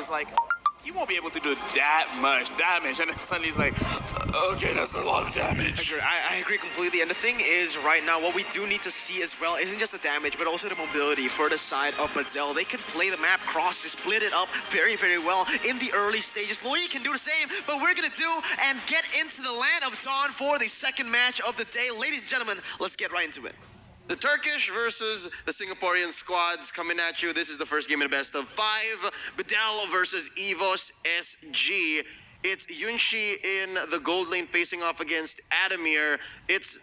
was like, he won't be able to do that much damage. And then suddenly he's like, okay, that's a lot of damage. I agree completely. And the thing is, right now, what we do need to see as well isn't just the damage, but also the mobility for the side of Bedel. They can play the map cross, split it up very, very well in the early stages. Loyi can do the same, but we're going to do and get into the land of Dawn for the second match of the day. Ladies and gentlemen, let's get right into it. The Turkish versus the Singaporean squads coming at you. This is the first game in the best of 5. Bedel versus Evos SG. It's Yunshi in the gold lane facing off against Adamir. It's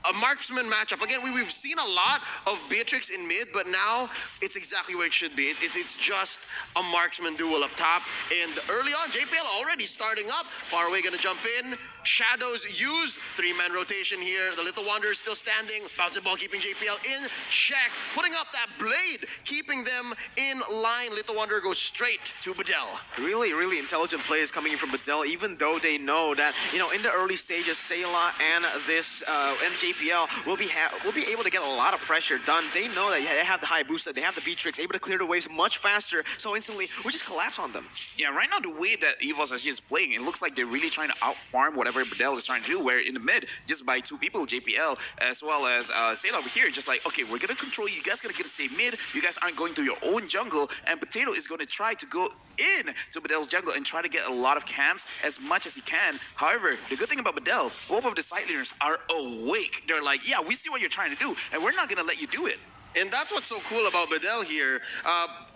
a marksman matchup. Again, we've seen a lot of Beatrix in mid, but now it's exactly where it should be. It's just a marksman duel up top. And early on, JPL already starting up. Far away gonna jump in. Shadows use 3-man rotation here. The Little Wanderer still standing. Bouncing ball keeping JPL in check. Putting up that blade, keeping them in line. Little Wanderer goes straight to Bedel. Really, really intelligent plays coming in from Bedel, even though they know that, you know, in the early stages, Sayla and this and JPL will be able to get a lot of pressure done. They know that they have the Hayabusa, they have the Beatrix, able to clear the waves much faster. So instantly, we just collapse on them. Yeah, right now the way that Evos SG is playing, it looks like they're really trying to outfarm whatever Bedel is trying to do, where in the mid, just by 2 people, JPL, as well as Sayla over here, just like, okay, we're gonna control you, guys gotta get to stay mid, you guys aren't going through your own jungle, and Potato is gonna try to go in to Bedel's jungle and try to get a lot of camps as much as he can. However, the good thing about Bedel, both of the side laners are awake. They're like, yeah, we see what you're trying to do, and we're not gonna let you do it. And that's what's so cool about Bedel here.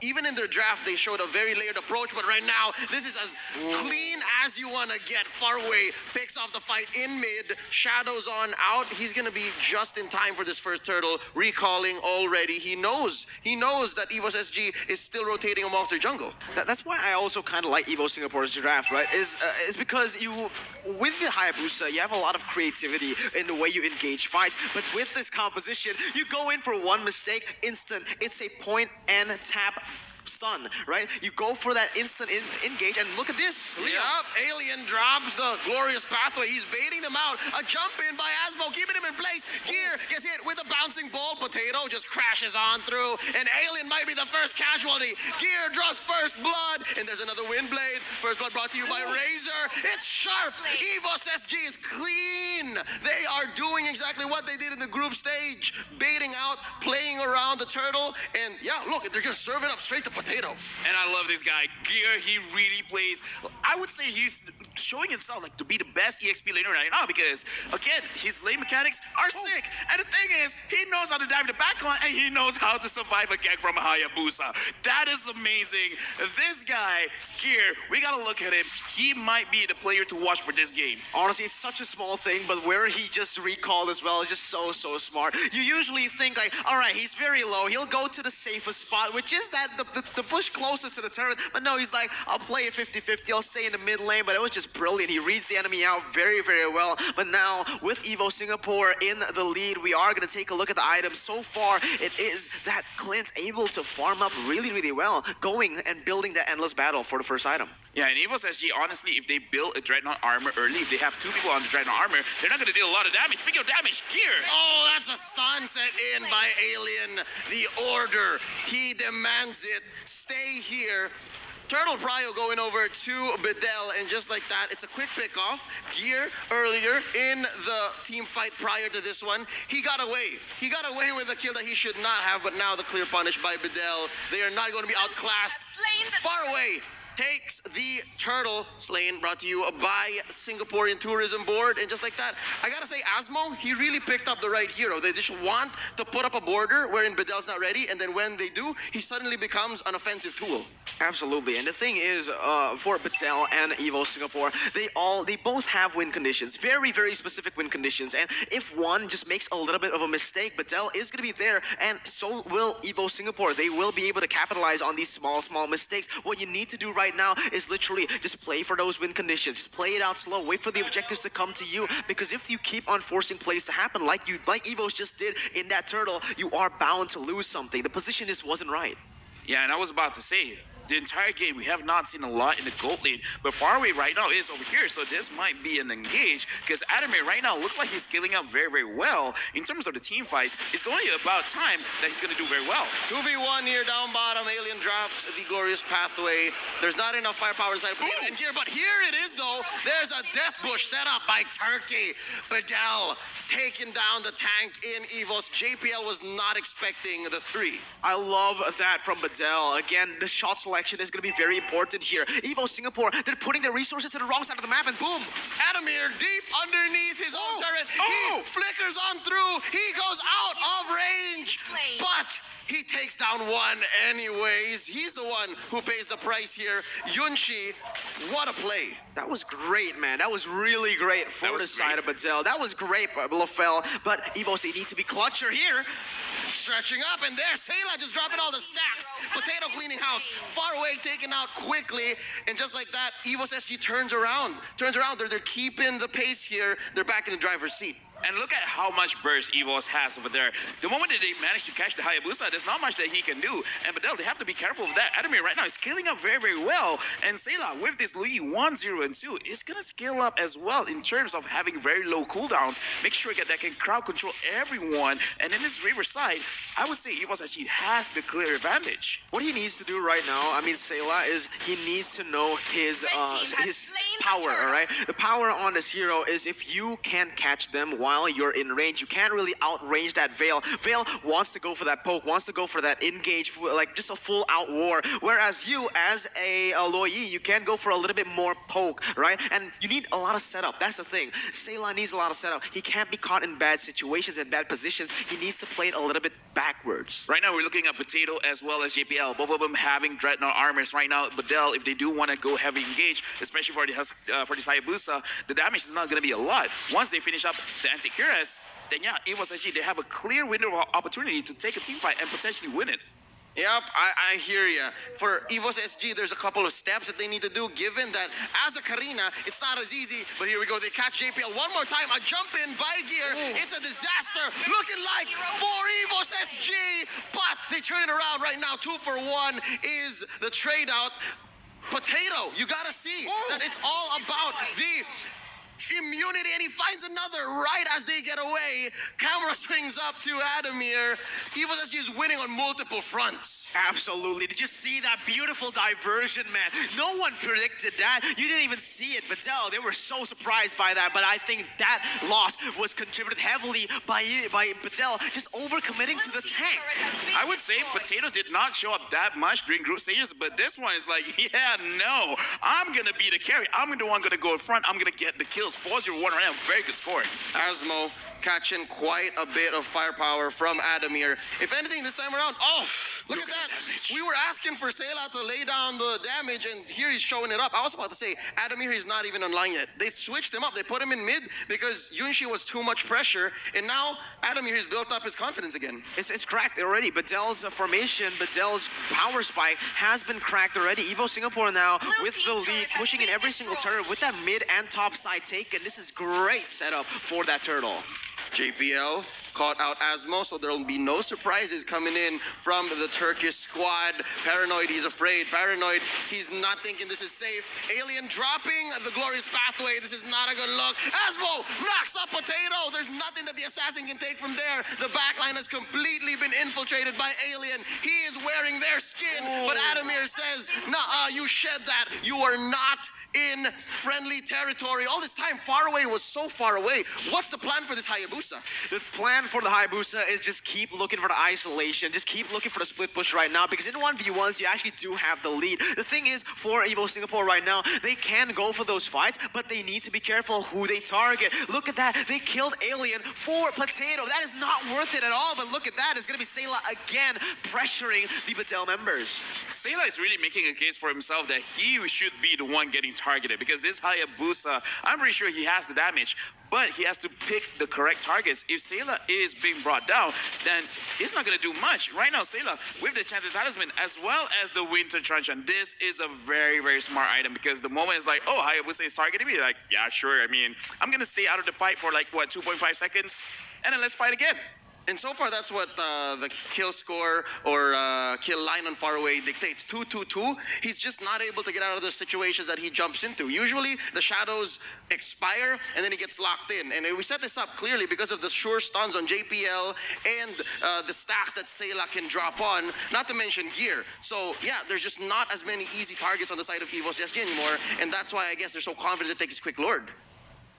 Even in their draft, they showed a very layered approach, but right now, this is as clean as you want to get. Far away, picks off the fight in mid, Shadows on out. He's going to be just in time for this first turtle, recalling already. He knows that Evos SG is still rotating amongst their jungle. That's why I also kind of like Evo Singapore's draft, right? Is because you, with the Hayabusa, you have a lot of creativity in the way you engage fights, but with this composition, you go in for one mistake, instant. It's a point and tap stun, right? You go for that instant engage, and look at this. Yep, Alien drops the glorious pathway. He's baiting them out. A jump in by Asmo, keeping him in place. Gear gets hit with a bouncing ball. Potato just crashes on through, and Alien might be the first casualty. Gear draws first blood, and there's another wind blade. First blood brought to you by Razor. It's sharp. Evos SG is clean. They are doing exactly what they did in the group stage, baiting out, playing around the turtle, and yeah, look, they're gonna serve it up straight to Potato. And I love this guy. Gear, he really plays. I would say he's showing himself like to be the best EXP laner right now because, again, his lane mechanics are sick. And the thing is, he knows how to dive the backline and he knows how to survive a gank from a Hayabusa. That is amazing. This guy, Gear, we gotta look at him. He might be the player to watch for this game. Honestly, it's such a small thing, but where he just recalled as well is just so smart. You usually think like, all right, he's very low. He'll go to the safest spot, which is that the push closest to the turret. But no, he's like, I'll play it 50-50. I'll stay in the mid lane. But it was just brilliant. He reads the enemy out very, very well. But now with Evo Singapore in the lead, we are going to take a look at the items. So far, it is that Clint's able to farm up really, really well, going and building that endless battle for the first item. Yeah, and Evos SG, honestly, if they build a Dreadnought armor early, if they have 2 people on the Dreadnought armor, they're not going to deal a lot of damage. Speaking of damage, Gear. Oh, that's a stun set in by Alien. The order. He demands it. Stay here. Turtle Prio going over to Bedel, and just like that, it's a quick pick off. Gear earlier in the team fight prior to this one, he got away. He got away with a kill that he should not have, but now the clear punish by Bedel. They are not going to be outclassed. Far away. Takes the turtle, slain, brought to you by Singaporean Tourism Board. And just like that, I gotta say, Asmo, he really picked up the right hero. They just want to put up a border wherein Bedel's not ready, and then when they do, he suddenly becomes an offensive tool. Absolutely, and the thing is, for Bedel and Evo Singapore, they both have win conditions, very, very specific win conditions. And if one just makes a little bit of a mistake, Bedel is gonna be there, and so will Evo Singapore. They will be able to capitalize on these small mistakes. What you need to do right now is literally just play for those win conditions. Just play it out slow. Wait for the objectives to come to you. Because if you keep on forcing plays to happen like Evos just did in that turtle, you are bound to lose something. The position just wasn't right. Yeah, and I was about to say, the entire game, we have not seen a lot in the gold lane, but Faraway right now is over here, so this might be an engage, because Adamir right now looks like he's scaling up very, very well in terms of the team fights. It's going to be about time that he's going to do very well. 2v1 here down bottom. Alien drops the glorious pathway. There's not enough firepower inside of and here, but here it is though. There's a death bush set up by Turkey. Bedel taking down the tank in Evos. JPL was not expecting the 3. I love that from Bedel. Again, the shot selection is going to be very important here. Evo Singapore, they're putting their resources to the wrong side of the map, and boom! Adamir deep underneath his own turret. He flickers on through. He goes out of range, but he takes down one anyways. He's the one who pays the price here. Yunshi, what a play. That was great, man. That was really great for the side of Bedel. That was great, Lofel. But Evos, they need to be clutcher here. Stretching up, and there, Sayla just dropping all the stacks. Potato cleaning house, far away, taken out quickly. And just like that, Evos SG turns around. They're keeping the pace here. They're back in the driver's seat. And look at how much burst Evos has over there. The moment that they manage to catch the Hayabusa, there's not much that he can do. And Bedel, they have to be careful of that. Adamir right now is scaling up very, very well. And Sayla, with this Louis 1, 0, and 2, is going to scale up as well in terms of having very low cooldowns. Make sure that can crowd control everyone. And in this Riverside, I would say Evos actually has the clear advantage. What he needs to do right now, I mean, Sayla, is he needs to know his power, all right? The power on this hero is if you can catch them while you're in range, you can't really outrange that Veil. Veil wants to go for that poke, wants to go for that engage, like just a full out war. Whereas you, as a Loi, you can go for a little bit more poke, right? And you need a lot of setup. That's the thing. Sayla needs a lot of setup. He can't be caught in bad situations and bad positions. He needs to play it a little bit backwards. Right now, we're looking at Potato as well as JPL. Both of them having Dreadnought armors. Right now, Bedel, if they do want to go heavy engage, especially for this Hayabusa, the damage is not going to be a lot. Once they finish up the anti-Curas, then yeah, Evos SG, they have a clear window of opportunity to take a team fight and potentially win it. Yep, I hear ya. For Evos SG, there's a couple of steps that they need to do, given that as a Karina, it's not as easy. But here we go, they catch JPL one more time. A jump in by gear. It's a disaster. Looking like for Evos SG, but they turn it around right now. 2 for 1 is the trade out. Potato, you gotta see that it's all about the immunity, and he finds another right as they get away. Camera swings up to Adamir. Evos SG is winning on multiple fronts. Absolutely. Did you see that beautiful diversion, man? No one predicted that. You didn't even see it, Bedel. They were so surprised by that, but I think that loss was contributed heavily by Bedel just overcommitting to the tank. I would say Potato did not show up that much during group stages, but this one is like, yeah, no. I'm going to be the carry. I'm the one going to go in front. I'm going to get the kills. 4-0-1 right now. Very good score. Asmo catching quite a bit of firepower from Adamir. If anything, this time around, look at that. We were asking for Sayla to lay down the damage, and here he's showing it up. I was about to say, Adamir is not even online yet. They switched him up. They put him in mid because Yunshi was too much pressure, and now Adamir has built up his confidence again. It's cracked already. Bedel's formation, Bedel's power spike has been cracked already. Evo Singapore now with the lead, pushing in every single turret with that mid and top side taken. This is great setup for that turtle. JPL caught out Asmo, so there'll be no surprises coming in from the Turkish squad. Paranoid, he's afraid. Paranoid, he's not thinking this is safe. Alien dropping the glorious pathway. This is not a good look. Asmo knocks up Potato. There's nothing that the assassin can take from there. The backline has completely been infiltrated by Alien. He is wearing their skin, but Adamir says, nah, you shed that. You are not in friendly territory. All this time, far away was so far away. What's the plan for this Hayabusa? The plan for the Hayabusa is just keep looking for the isolation. Just keep looking for the split push right now, because in 1v1s, you actually do have the lead. The thing is, for Evo Singapore right now, they can go for those fights, but they need to be careful who they target. Look at that. They killed Alien for Potato. That is not worth it at all, but look at that. It's going to be Sayla again pressuring the Bedel members. Sayla is really making a case for himself that he should be the one getting targeted, because this Hayabusa, I'm pretty sure he has the damage, but he has to pick the correct targets. If Sayla is being brought down, then it's not going to do much. Right now, Sayla, with the Enchanted Talisman, as well as the Winter Truncheon, this is a very, very smart item, because the moment it's like, oh, Hayabusa is targeting me, like, yeah, sure. I mean, I'm going to stay out of the fight for like, what, 2.5 seconds? And then let's fight again. And so far, that's what the kill score or kill line on faraway dictates. 2-2-2. He's just not able to get out of the situations that he jumps into. Usually, the shadows expire and then he gets locked in. And we set this up clearly because of the sure stuns on JPL and the stacks that Sayla can drop on, not to mention gear. So, yeah, there's just not as many easy targets on the side of Evos SG anymore. And that's why I guess they're so confident to take his quick Lord.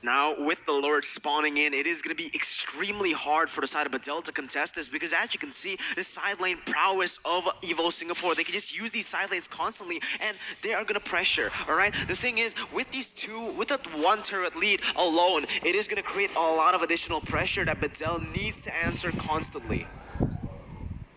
Now, with the Lord spawning in, it is going to be extremely hard for the side of Bedel to contest this because, as you can see, the side lane prowess of Evo Singapore, they can just use these side lanes constantly, and they are going to pressure, all right? The thing is, with these two, with that one turret lead alone, it is going to create a lot of additional pressure that Bedel needs to answer constantly.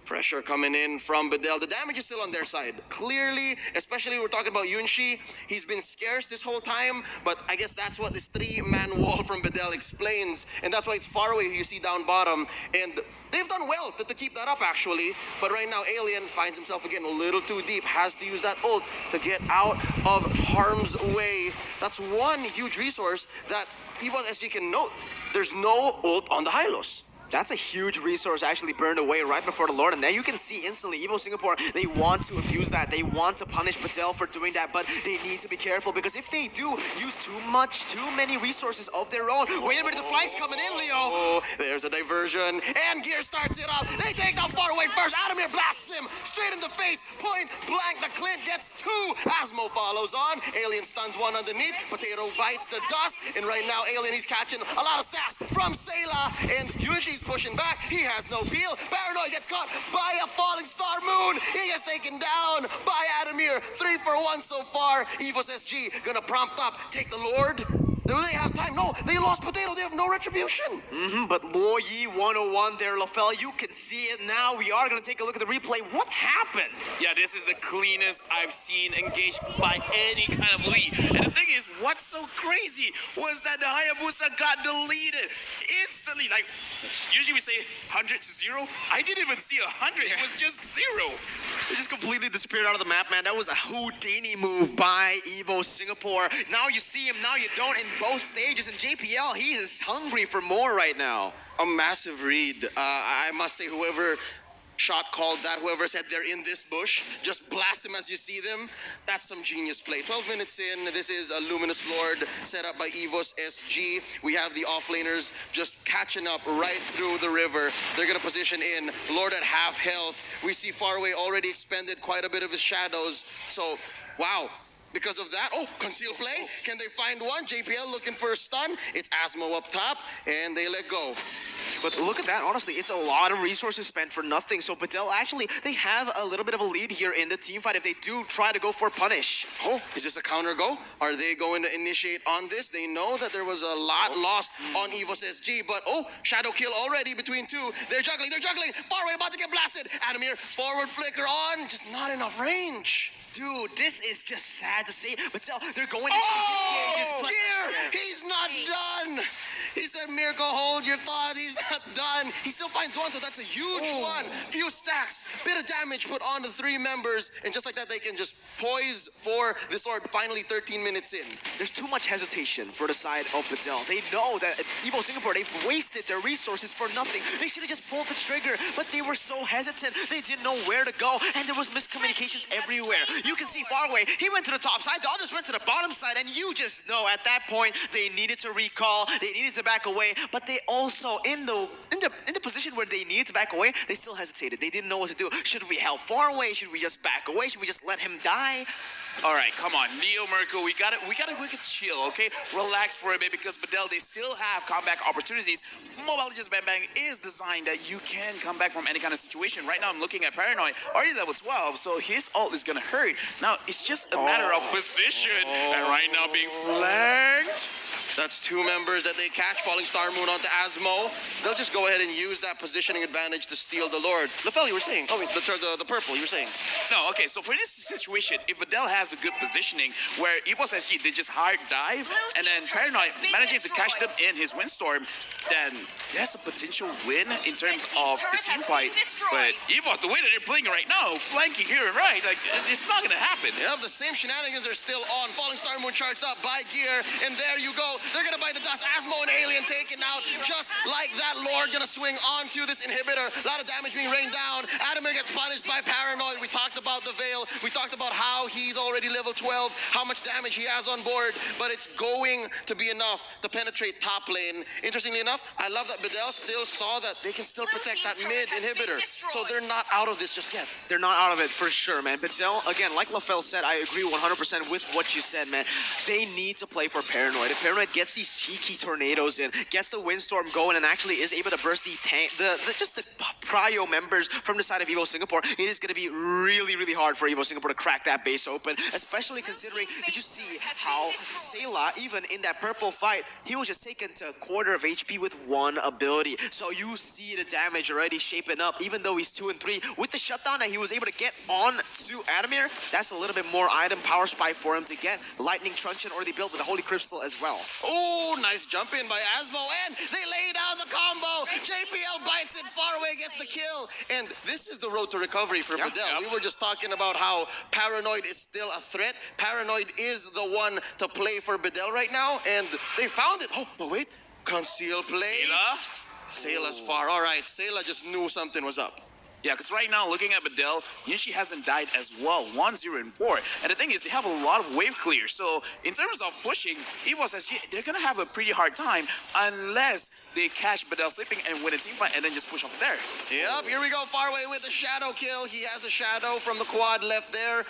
Pressure coming in from Bedel. The damage is still on their side. Clearly, especially we're talking about Yunshi, he's been scarce this whole time, but I guess that's what this three-man wall from Bedel explains, and that's why it's far away you see down bottom, and they've done well to keep that up actually, but right now Alien finds himself again a little too deep, has to use that ult to get out of harm's way. That's one huge resource that Evos SG can note. There's no ult on the Hylos. That's a huge resource actually burned away right before the Lord. And now you can see instantly, Evo Singapore, they want to abuse that. They want to punish Bedel for doing that, but they need to be careful because if they do use too many resources of their own. Wait a minute, the flank's coming in, Leo. Oh, there's a diversion, and Gear starts it up. They take down far away first. Adamir blasts him straight in the face. Point blank, the Clint gets two. Asmo follows on. Alien stuns one underneath. Potato bites the dust, and right now Alien, he's catching a lot of sass from Sayla, and Yushi's pushing back. He has no peel. Paranoid gets caught by a falling star moon. He gets taken down by Adamir. 3 for 1 so far. Evos SG gonna prompt up, take the Lord. Do they have time? No, they lost Potato. They have no retribution. But Loyi 101 there, LaFell, you can see it now. We are going to take a look at the replay. What happened? Yeah, this is the cleanest I've seen engaged by any kind of lead. And the thing is, what's so crazy was that the Hayabusa got deleted instantly. Like, usually we say 100 to 0. I didn't even see 100. It was just 0. It just completely disappeared out of the map, man. That was a Houdini move by Evo Singapore. Now you see him, now you don't in both stages. And JPL, he is hungry for more right now. A massive read. I must say, whoever shot called that, whoever said they're in this bush, just blast them as you see them. That's some genius play. 12 minutes in, this is a Luminous Lord set up by Evos SG. We have the offlaners just catching up right through the river. They're gonna position in. Lord at half health. We see Faraway already expended quite a bit of his shadows. So, wow. Because of that, conceal play. Can they find one? JPL looking for a stun. It's Asmo up top, and they let go. But look at that, honestly, it's a lot of resources spent for nothing. So Bedel, actually, they have a little bit of a lead here in the team fight if they do try to go for punish. Oh, is this a counter go? Are they going to initiate on this? They know that there was a lot lost on Evos SG, but shadow kill already between two. They're juggling. Faraway about to get blasted. Adamir, forward flicker on, just not enough range. Dude, this is just sad to see. But they're going to Gear! He's not done! He said, Mirko, hold your thought. He's not done. He still finds one, so that's a huge one. Few stacks, bit of damage put on the 3 members, and just like that, they can just poise for this Lord finally 13 minutes in. There's too much hesitation for the side of Bedel. They know that at Evo Singapore, they've wasted their resources for nothing. They should have just pulled the trigger, but they were so hesitant. They didn't know where to go, and there was miscommunications everywhere. You can see Faraway, he went to the top side, the others went to the bottom side, and you just know at that point, they needed to recall, they needed to back away, but they also, in the position where they needed to back away, they still hesitated. They didn't know what to do. Should we help Faraway? Should we just back away? Should we just let him die? All right, come on, Neo Mirko, we gotta chill, okay? Relax for a bit because Bedel, they still have comeback opportunities. Mobile Legends Bang Bang is designed that you can come back from any kind of situation. Right now, I'm looking at Paranoid. Already level 12, so his ult is gonna hurt. Now, it's just a matter of position, and right now being flanked. That's 2 members that they catch, falling Star Moon onto Asmo. They'll just go ahead and use that positioning advantage to steal the Lord. LaFell, you were saying? Oh, wait, the purple, you were saying? No, okay, so for this situation, if Bedel has a good positioning where Evos SG, they just hard dive, and then Paranoid manages to catch them in his windstorm, then there's a potential win in terms of the team fight. But Evos, the way that they're playing right now, flanking here and right, like, it's not gonna happen. Yep, the same shenanigans are still on. Falling Star Moon charged up by Gear, and there you go. They're gonna bite the dust. Asmo and Alien taken out just like that. Lord gonna swing onto this inhibitor. A lot of damage being rained down. Adamir gets punished by Paranoid. We talked about the Veil. We talked about how he's already level 12, how much damage he has on board, but it's going to be enough to penetrate top lane. Interestingly enough, I love that Bedel still saw that they can still protect that mid inhibitor. So they're not out of this just yet. They're not out of it for sure, man. Bedel, again, like LaFell said, I agree 100% with what you said, man. They need to play for Paranoid. If Paranoid gets these cheeky tornadoes in, gets the Windstorm going, and actually is able to burst the tank, just the prio members from the side of Evo Singapore, it is going to be really, really hard for Evo Singapore to crack that base open, especially considering, did you see how Sayla, even in that purple fight, he was just taken to a quarter of HP with one ability. So you see the damage already shaping up, even though he's 2 and 3. With the shutdown that he was able to get on to Adamir, that's a little bit more item power spike for him to get. Lightning Truncheon already built with the Holy Crystal as well. Oh, nice jump in by Asmo, and they lay down the combo. JPL bites it, far away gets the kill. And this is the road to recovery for Bedel. We were just talking about how Paranoid is still a threat. Paranoid is the one to play for Bedel right now, and they found it. Oh, but wait, conceal play. Sayla's far. All right, Sayla just knew something was up. Yeah, because right now, looking at Bedel, Yunshi hasn't died as well, 1-0-4. And the thing is, they have a lot of wave clear. So in terms of pushing, Evos SG, they're going to have a pretty hard time unless they catch Bedel sleeping and win a team fight and then just push off there. Yep, here we go, Farway with the shadow kill. He has a shadow from the quad left there.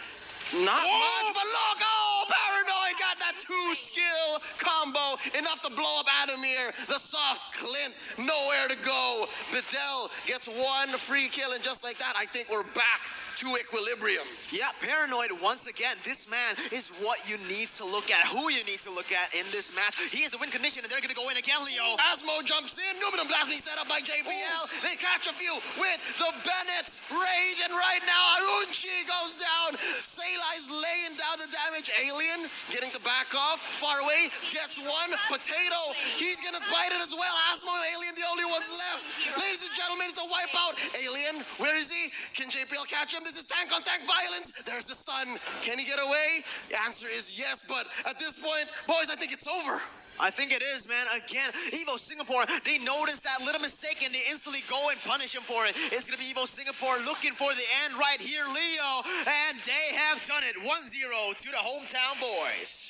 Not much, but look, oh, Paranoid got that 2-skill combo, enough to blow up Adamir. The soft Clint, nowhere to go. Bedel gets one free kill, and just like that, I think we're back to equilibrium. Yeah, Paranoid, once again, this man is what you need to look at, who you need to look at in this match. He is the win condition, and they're going to go in again, Leo. Asmo jumps in, Numinum Blast being set up by JPL. They catch a few with the Bennett's Rage, and right now, Arunchi goes down. Sayla is laying down the damage. Alien getting to back off. Far away, gets one. Potato, he's going to bite it as well. Asmo and Alien, the only ones left. Ladies and gentlemen, it's a wipeout. Alien, where is he? Can JPL catch him? This is tank-on-tank violence. There's the stun. Can he get away? The answer is yes, but at this point, boys, I think it's over. I think it is, man. Again, Evo Singapore, they noticed that little mistake and they instantly go and punish him for it. It's going to be Evo Singapore looking for the end right here, Leo. And they have done it. 1-0 to the hometown boys.